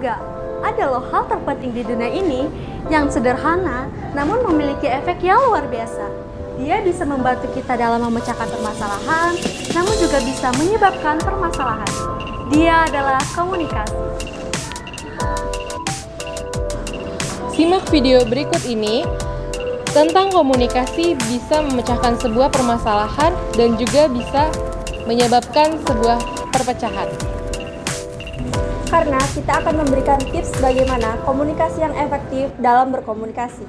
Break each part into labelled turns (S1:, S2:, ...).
S1: Tahu nggak? Ada loh hal terpenting di dunia ini yang sederhana namun memiliki efek yang luar biasa. Dia bisa membantu kita dalam memecahkan permasalahan, namun juga bisa menyebabkan permasalahan. Dia adalah komunikasi.
S2: Simak video berikut ini tentang komunikasi bisa memecahkan sebuah permasalahan dan juga bisa menyebabkan sebuah perpecahan.
S1: Karena kita akan memberikan tips bagaimana komunikasi yang efektif dalam berkomunikasi.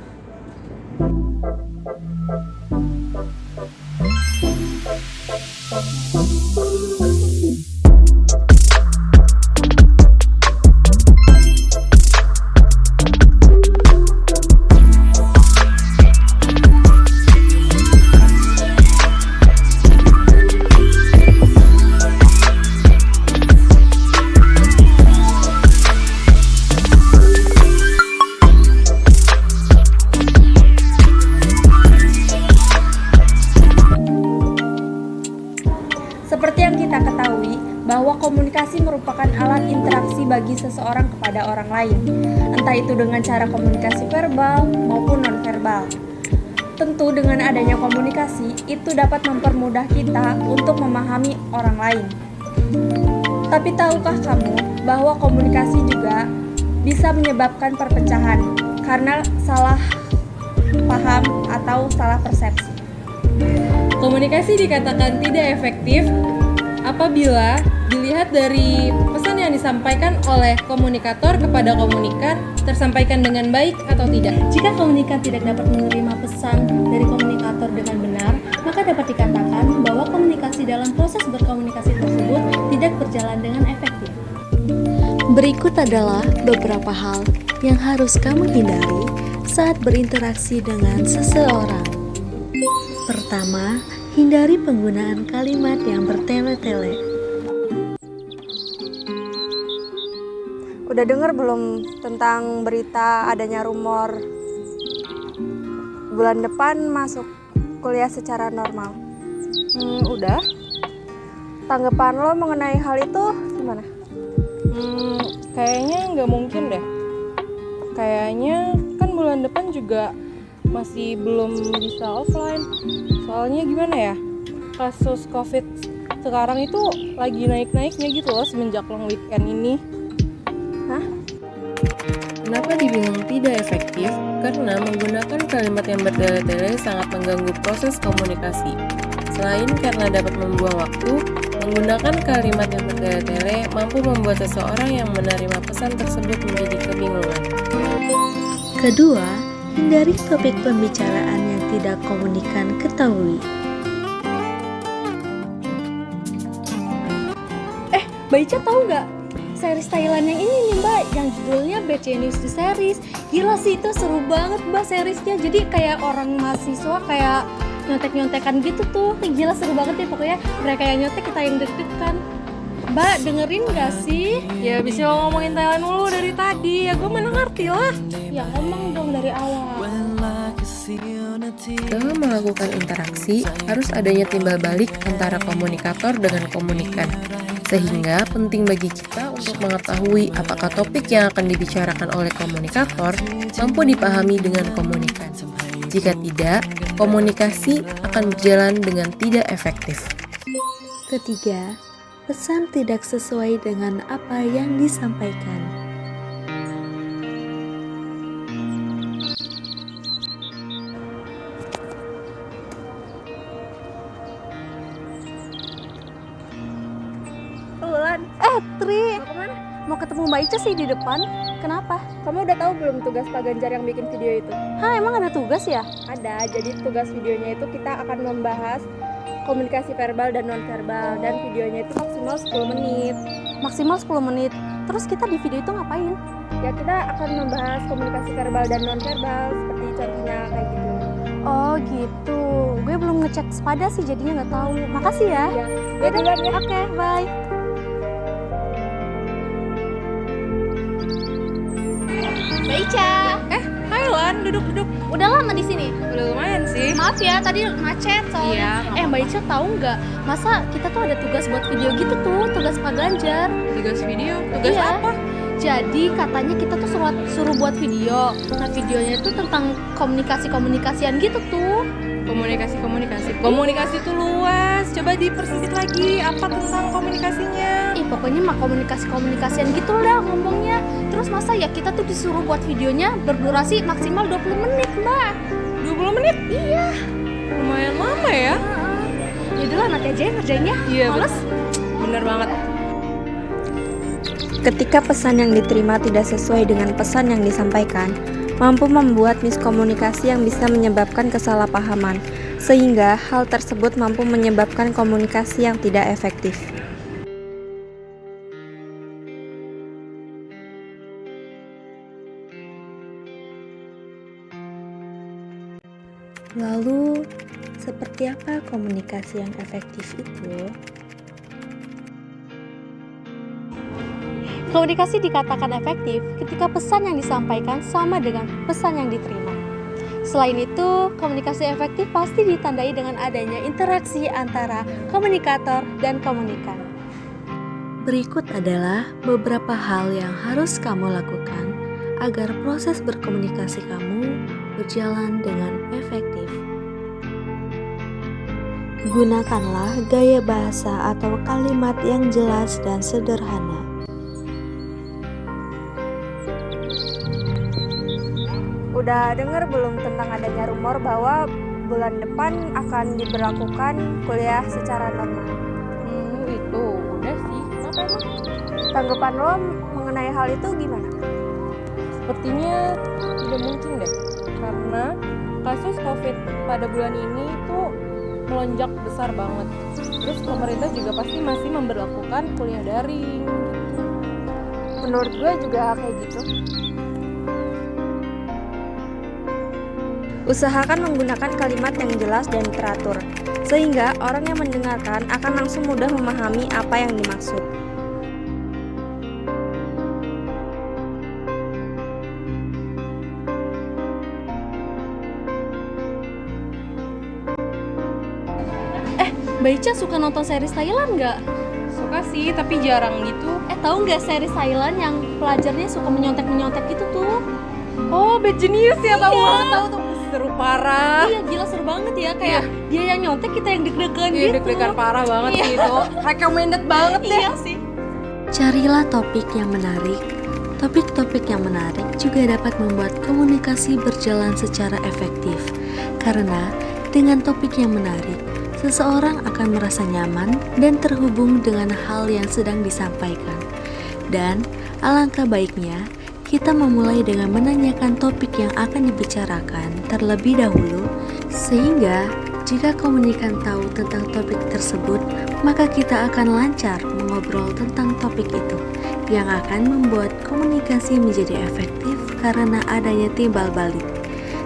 S1: Seperti yang kita ketahui, bahwa komunikasi merupakan alat interaksi bagi seseorang kepada orang lain, entah itu dengan cara komunikasi verbal maupun nonverbal. Tentu dengan adanya komunikasi, itu dapat mempermudah kita untuk memahami orang lain. Tapi tahukah kamu bahwa komunikasi juga bisa menyebabkan perpecahan karena salah paham atau salah persepsi?
S2: Komunikasi dikatakan tidak efektif apabila dilihat dari pesan yang disampaikan oleh komunikator kepada komunikan tersampaikan dengan baik atau tidak.
S1: Jika komunikan tidak dapat menerima pesan dari komunikator dengan benar, maka dapat dikatakan bahwa komunikasi dalam proses berkomunikasi tersebut tidak berjalan dengan efektif.
S3: Berikut adalah beberapa hal yang harus kamu hindari saat berinteraksi dengan seseorang. Pertama, hindari penggunaan kalimat yang bertele-tele.
S1: Udah dengar belum tentang berita adanya rumor bulan depan masuk kuliah secara normal?
S2: Udah.
S1: Tanggapan lo mengenai hal itu gimana?
S2: Kayaknya nggak mungkin deh. Kayaknya kan bulan depan juga masih belum bisa offline. Soalnya gimana ya, kasus COVID sekarang itu lagi naik-naiknya gitu loh semenjak long weekend ini.
S1: Hah?
S2: Kenapa dibilang tidak efektif? Karena menggunakan kalimat yang bertele-tele sangat mengganggu proses komunikasi. Selain karena dapat membuang waktu, menggunakan kalimat yang bertele-tele mampu membuat seseorang yang menerima pesan tersebut menjadi kebingungan.
S3: Kedua, hindari topik pembicaraan yang tidak komunikan ketahui.
S1: Mbak Ica tahu nggak series Thailand yang ini nih Mbak, yang judulnya Bad Genius The Series. Gila sih, itu seru banget Mbak seriesnya. Jadi kayak orang mahasiswa kayak nyontek-nyontekan gitu tuh. Gila seru banget ya, pokoknya mereka yang nyontek, kita yang deg-degan. Mbak dengerin gak sih?
S2: Ya bisa lo ngomongin Thailand mulu dari tadi, ya gue mana ngerti lah.
S1: Ya ngomong dong dari awal.
S2: Dalam melakukan interaksi, harus adanya timbal balik antara komunikator dengan komunikan. Sehingga penting bagi kita untuk mengetahui apakah topik yang akan dibicarakan oleh komunikator mampu dipahami dengan komunikan. Jika tidak, komunikasi akan berjalan dengan tidak efektif.
S3: Ketiga, pesan tidak sesuai dengan apa yang disampaikan.
S1: Ulan, Tri, mau ketemu Mbak Ica sih di depan. Kenapa? Kamu udah tahu belum tugas Pak Ganjar yang bikin video itu? Hah, emang ada tugas ya? Ada, jadi tugas videonya itu kita akan membahas komunikasi verbal dan nonverbal, dan videonya itu maksimal 10 menit. Maksimal 10 menit. Terus kita di video itu ngapain? Ya kita akan membahas komunikasi verbal dan nonverbal, seperti contohnya kayak gitu. Oh gitu. Gue belum ngecek Spada sih, jadinya nggak tahu. Makasih ya. Ya duluan ya. Oke, bye. Mbak Ica.
S2: Hai Lan, duduk-duduk.
S1: Udah lama di sini?
S2: Udah lumayan sih.
S1: Maaf ya, tadi macet soalnya.
S2: Iya,
S1: Mbak Ica tahu nggak? Masa kita tuh ada tugas buat video gitu tuh, tugas Pak Ganjar.
S2: Tugas video? Tugas
S1: Iya.
S2: apa?
S1: Jadi katanya kita tuh suruh buat video. Nah videonya itu tentang komunikasi-komunikasian gitu tuh.
S2: Komunikasi itu luas. Coba dipersempit lagi. Apa tentang komunikasinya?
S1: Pokoknya mah komunikasi-komunikasian gitu lah ngomongnya. Terus masa ya kita tuh disuruh buat videonya berdurasi maksimal 20 menit, Mbak.
S2: 20 menit?
S1: Iya.
S2: Lumayan lama ya.
S1: Yaudahlah nanti aja ya ngerjainnya.
S2: Iya,
S1: males.
S2: Bener banget.
S3: Ketika pesan yang diterima tidak sesuai dengan pesan yang disampaikan, mampu membuat miskomunikasi yang bisa menyebabkan kesalahpahaman, sehingga hal tersebut mampu menyebabkan komunikasi yang tidak efektif. Lalu, seperti apa komunikasi yang efektif itu?
S1: Komunikasi dikatakan efektif ketika pesan yang disampaikan sama dengan pesan yang diterima. Selain itu, komunikasi efektif pasti ditandai dengan adanya interaksi antara komunikator dan komunikan.
S3: Berikut adalah beberapa hal yang harus kamu lakukan agar proses berkomunikasi kamu berjalan dengan efektif. Gunakanlah gaya bahasa atau kalimat yang jelas dan sederhana.
S1: Udah dengar belum tentang adanya rumor bahwa bulan depan akan diberlakukan kuliah secara normal?
S2: Itu udah sih. Kenapa emang?
S1: Tanggapan lo mengenai hal itu gimana?
S2: Sepertinya tidak mungkin deh. Karena kasus COVID pada bulan ini tuh melonjak besar banget. Terus pemerintah juga pasti masih memberlakukan kuliah daring.
S1: Menurut gue juga kayak gitu.
S3: Usahakan menggunakan kalimat yang jelas dan teratur, sehingga orang yang mendengarkan akan langsung mudah memahami apa yang dimaksud.
S1: Mbak Ica suka nonton series Thailand nggak?
S2: Suka sih, tapi jarang gitu.
S1: Tahu nggak series Thailand yang pelajarnya suka menyontek-menyontek gitu tuh?
S2: Oh, Bad Genius ya, tahu banget, tahu tuh. Seru parah.
S1: Iya, gila seru banget ya, kayak dia yang nyontek, kita yang deg-degan
S2: Iya,
S1: gitu.
S2: deg-degan parah banget sih itu. Recommended banget deh.
S1: Iya sih.
S3: Carilah topik yang menarik. Topik-topik yang menarik juga dapat membuat komunikasi berjalan secara efektif. Karena dengan topik yang menarik, seseorang akan merasa nyaman dan terhubung dengan hal yang sedang disampaikan. Dan alangkah baiknya kita memulai dengan menanyakan topik yang akan dibicarakan terlebih dahulu, sehingga jika komunikan tahu tentang topik tersebut, maka kita akan lancar mengobrol tentang topik itu, yang akan membuat komunikasi menjadi efektif karena adanya timbal balik.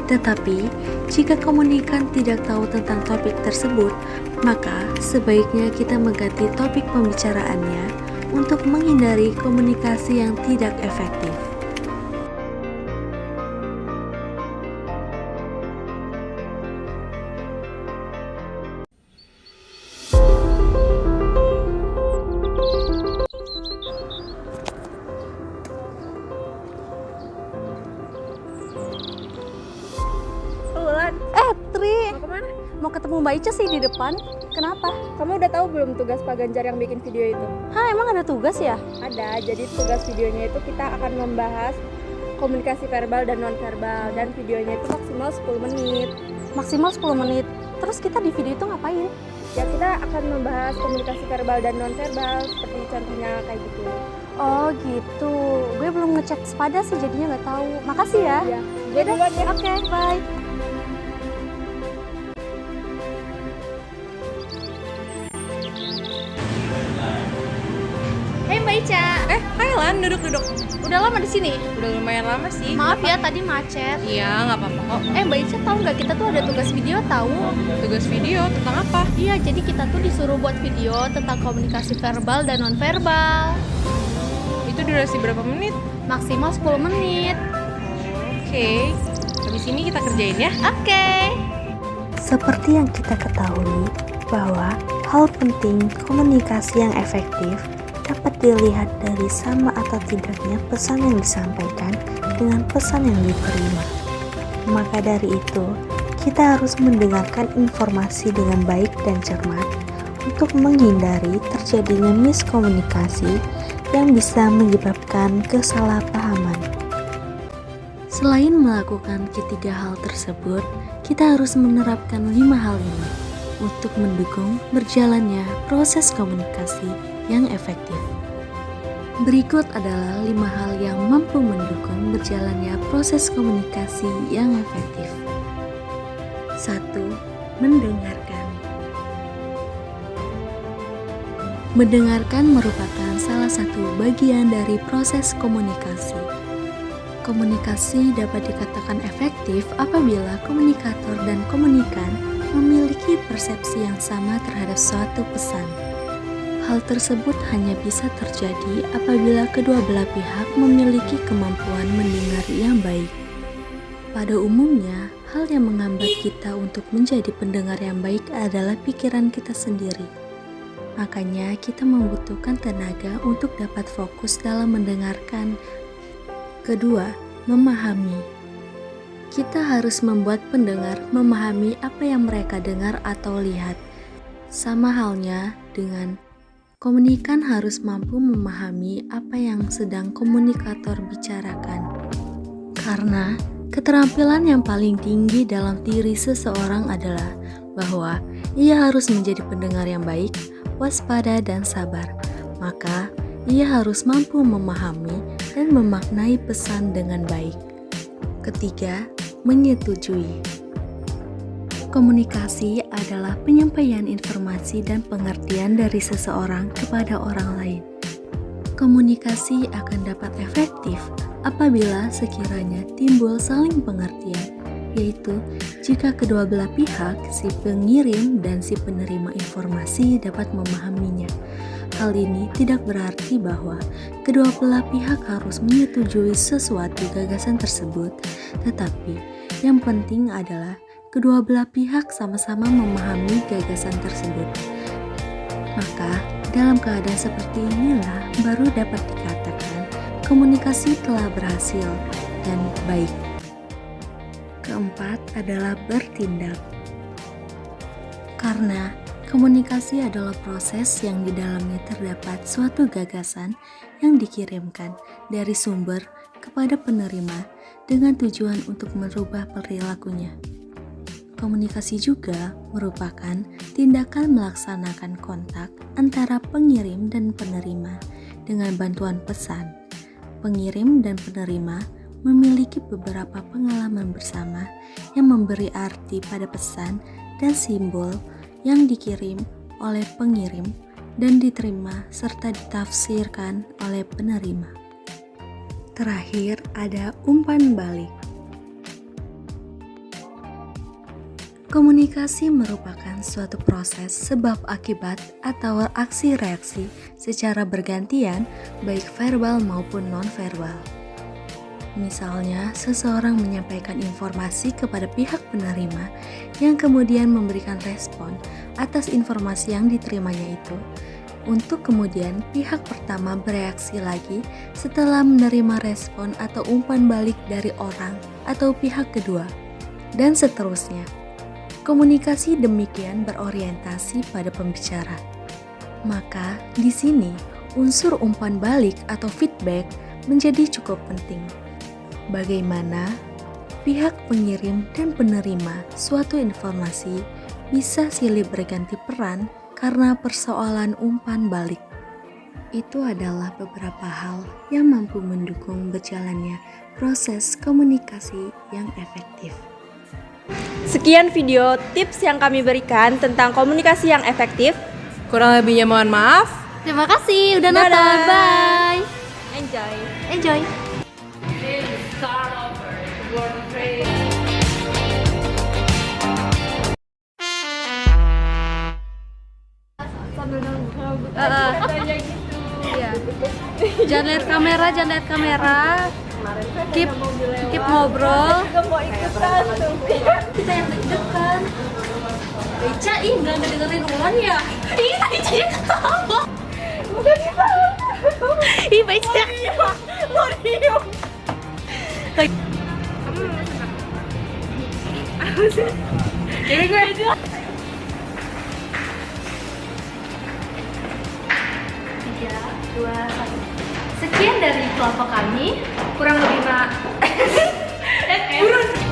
S3: Tetapi, jika komunikan tidak tahu tentang topik tersebut, maka sebaiknya kita mengganti topik pembicaraannya untuk menghindari komunikasi yang tidak efektif.
S1: Tri,
S2: Mau kemana?
S1: mau ketemu Mbak Ica sih di depan. Kenapa? Kamu udah tahu belum tugas Pak Ganjar yang bikin video itu? Hah, emang ada tugas ya? Ada, jadi tugas videonya itu kita akan membahas komunikasi verbal dan non-verbal. Dan videonya itu maksimal 10 menit. Maksimal 10 menit? Terus kita di video itu ngapain? Ya kita akan membahas komunikasi verbal dan non-verbal, seperti contohnya kayak gitu. Oh gitu, gue belum ngecek sepada sih jadinya nggak tahu. Makasih ya. Iya. Gue duluan ya. Oke, bye. Hey Mbak Ica.
S2: Hai Lan, duduk.
S1: Udah lama di sini?
S2: Udah lumayan lama sih.
S1: Maaf ya tadi macet.
S2: Iya, nggak apa-apa kok.
S1: Mbak Ica tahu nggak kita tuh ada tugas video tahu?
S2: Tugas video tentang apa?
S1: Iya, jadi kita tuh disuruh buat video tentang komunikasi verbal dan non-verbal.
S2: Itu durasi berapa menit?
S1: Maksimal 10 menit.
S2: Oke. Habis ini kita kerjain ya.
S1: Oke.
S3: Seperti yang kita ketahui bahwa hal penting komunikasi yang efektif dapat dilihat dari sama atau tidaknya pesan yang disampaikan dengan pesan yang diterima. Maka dari itu, kita harus mendengarkan informasi dengan baik dan cermat untuk menghindari terjadinya miskomunikasi yang bisa menyebabkan kesalahpahaman. Selain melakukan ketiga hal tersebut, kita harus menerapkan 5 hal ini untuk mendukung berjalannya proses komunikasi yang efektif. Berikut adalah 5 hal yang mampu mendukung berjalannya proses komunikasi yang efektif. 1. Mendengarkan. Mendengarkan merupakan salah satu bagian dari proses komunikasi. Komunikasi dapat dikatakan efektif apabila komunikator dan komunikan memiliki persepsi yang sama terhadap suatu pesan. Hal tersebut hanya bisa terjadi apabila kedua belah pihak memiliki kemampuan mendengar yang baik. Pada umumnya, hal yang menghambat kita untuk menjadi pendengar yang baik adalah pikiran kita sendiri. Makanya, kita membutuhkan tenaga untuk dapat fokus dalam mendengarkan. Kedua, memahami. Kita harus membuat pendengar memahami apa yang mereka dengar atau lihat. Sama halnya dengan komunikan harus mampu memahami apa yang sedang komunikator bicarakan. Karena keterampilan yang paling tinggi dalam diri seseorang adalah bahwa ia harus menjadi pendengar yang baik, waspada, dan sabar. Maka, ia harus mampu memahami dan memaknai pesan dengan baik. Ketiga, menyetujui. Komunikasi adalah penyampaian informasi dan pengertian dari seseorang kepada orang lain. Komunikasi akan dapat efektif apabila sekiranya timbul saling pengertian, yaitu jika kedua belah pihak, si pengirim dan si penerima informasi dapat memahaminya. Hal ini tidak berarti bahwa kedua belah pihak harus menyetujui sesuatu gagasan tersebut, tetapi yang penting adalah kedua belah pihak sama-sama memahami gagasan tersebut. Maka, dalam keadaan seperti inilah baru dapat dikatakan komunikasi telah berhasil dan baik. Keempat adalah bertindak. Karena komunikasi adalah proses yang di dalamnya terdapat suatu gagasan yang dikirimkan dari sumber kepada penerima dengan tujuan untuk merubah perilakunya. Komunikasi juga merupakan tindakan melaksanakan kontak antara pengirim dan penerima dengan bantuan pesan. Pengirim dan penerima memiliki beberapa pengalaman bersama yang memberi arti pada pesan dan simbol yang dikirim oleh pengirim dan diterima serta ditafsirkan oleh penerima. Terakhir ada umpan balik. Komunikasi merupakan suatu proses sebab akibat atau aksi-reaksi secara bergantian baik verbal maupun non-verbal. Misalnya, seseorang menyampaikan informasi kepada pihak penerima yang kemudian memberikan respon atas informasi yang diterimanya itu, untuk kemudian pihak pertama bereaksi lagi setelah menerima respon atau umpan balik dari orang atau pihak kedua, dan seterusnya. Komunikasi demikian berorientasi pada pembicara. Maka, di sini unsur umpan balik atau feedback menjadi cukup penting. Bagaimana pihak pengirim dan penerima suatu informasi bisa silih berganti peran karena persoalan umpan balik. Itu adalah beberapa hal yang mampu mendukung berjalannya proses komunikasi yang efektif.
S1: Sekian video tips yang kami berikan tentang komunikasi yang efektif.
S2: Kurang lebihnya mohon maaf.
S3: Terima kasih udah
S1: Dadah.
S3: nonton. Bye.
S1: Enjoy.
S3: Enjoy.
S1: Jangan lihat kamera, keep ngobrol.
S3: Kita yang deg-degan. Ica, nggak dengerin Ulan ya? Ih, tadi Ica ketawa.
S1: Bukan kita. Kamu mau pesan apa? Jadi gue aja. 3, 2, 1. Sekian dari kelompok kami, kurang lebih burun.